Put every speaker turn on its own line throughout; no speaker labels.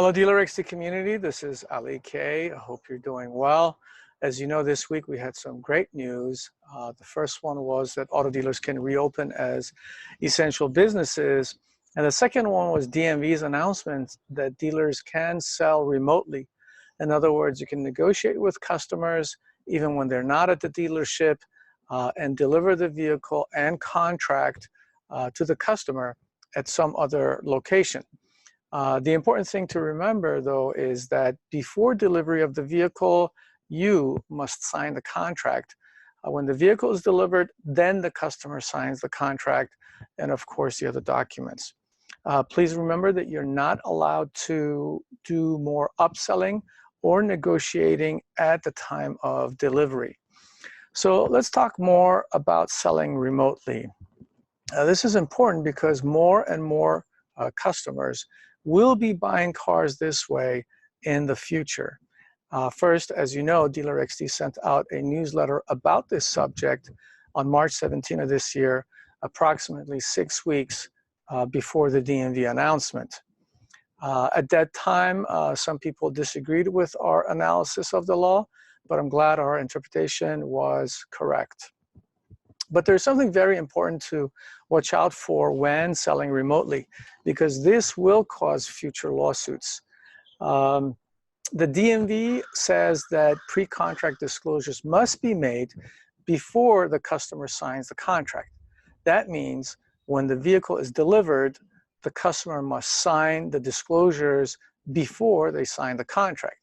Hello, DealerXT community. This is Ali K. I hope you're doing well. As you know, this week we had some great news. The first one was that auto dealers can reopen as essential businesses. And the second one was DMV's announcement that dealers can sell remotely. In other words, you can negotiate with customers even when they're not at the dealership and deliver the vehicle and contract to the customer at some other location. The important thing to remember, though, is that before delivery of the vehicle, you must sign the contract. When the vehicle is delivered, then the customer signs the contract and, of course, the other documents. Please remember that you're not allowed to do more upselling or negotiating at the time of delivery. So let's talk more about selling remotely. This is important because more and more customers will be buying cars this way in the future. First, as you know, DealerXT sent out a newsletter about this subject on March 17 of this year, approximately 6 weeks before the DMV announcement. At that time, some people disagreed with our analysis of the law, but I'm glad our interpretation was correct. But there's something very important to watch out for when selling remotely, because this will cause future lawsuits. The DMV says that pre-contract disclosures must be made before the customer signs the contract. That means when the vehicle is delivered, the customer must sign the disclosures before they sign the contract.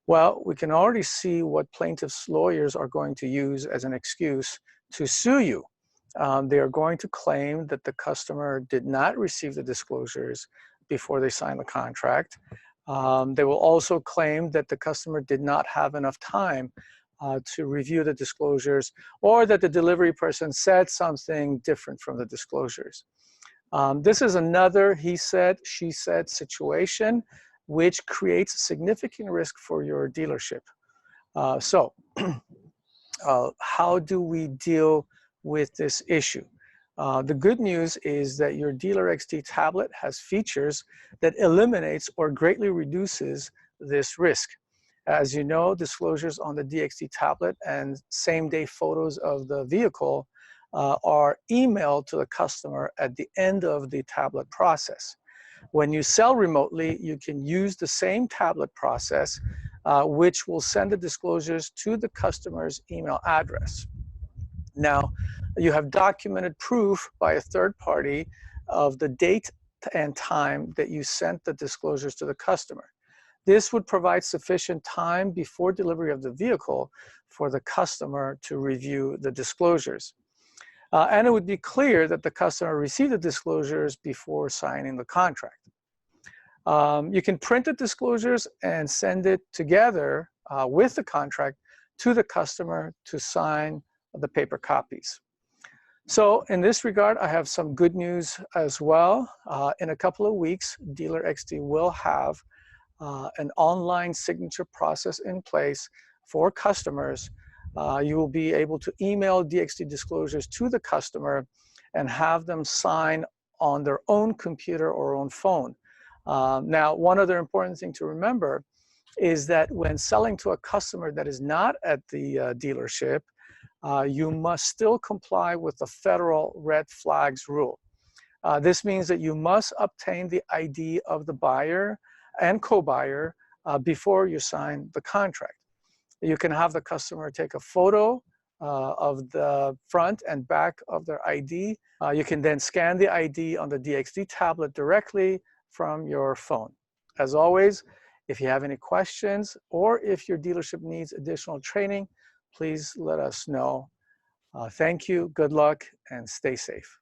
Well, we can already see what plaintiffs' lawyers are going to use as an excuse to sue you. They are going to claim that the customer did not receive the disclosures before they signed the contract. They will also claim that the customer did not have enough time to review the disclosures, or that the delivery person said something different from the disclosures. This is another he said, she said situation, which creates significant risk for your dealership. How do we deal with this issue? The good news is that your DealerXT tablet has features that eliminates or greatly reduces this risk. As you know, disclosures on the DXT tablet and same-day photos of the vehicle are emailed to the customer at the end of the tablet process. When you sell remotely, you can use the same tablet process, which will send the disclosures to the customer's email address. Now, you have documented proof by a third party of the date and time that you sent the disclosures to the customer. This would provide sufficient time before delivery of the vehicle for the customer to review the disclosures. And it would be clear that the customer received the disclosures before signing the contract. You can print the disclosures and send it together with the contract to the customer to sign the paper copies. So in this regard, I have some good news as well. In a couple of weeks, DealerXT will have an online signature process in place for customers. You will be able to email DXT disclosures to the customer and have them sign on their own computer or own phone. Now, one other important thing to remember is that when selling to a customer that is not at the dealership, you must still comply with the federal red flags rule. This means that you must obtain the ID of the buyer and co-buyer before you sign the contract. You can have the customer take a photo of the front and back of their ID. You can then scan the ID on the DXT tablet directly from your phone. As always, if you have any questions or if your dealership needs additional training, please let us know. Thank you, good luck, and stay safe.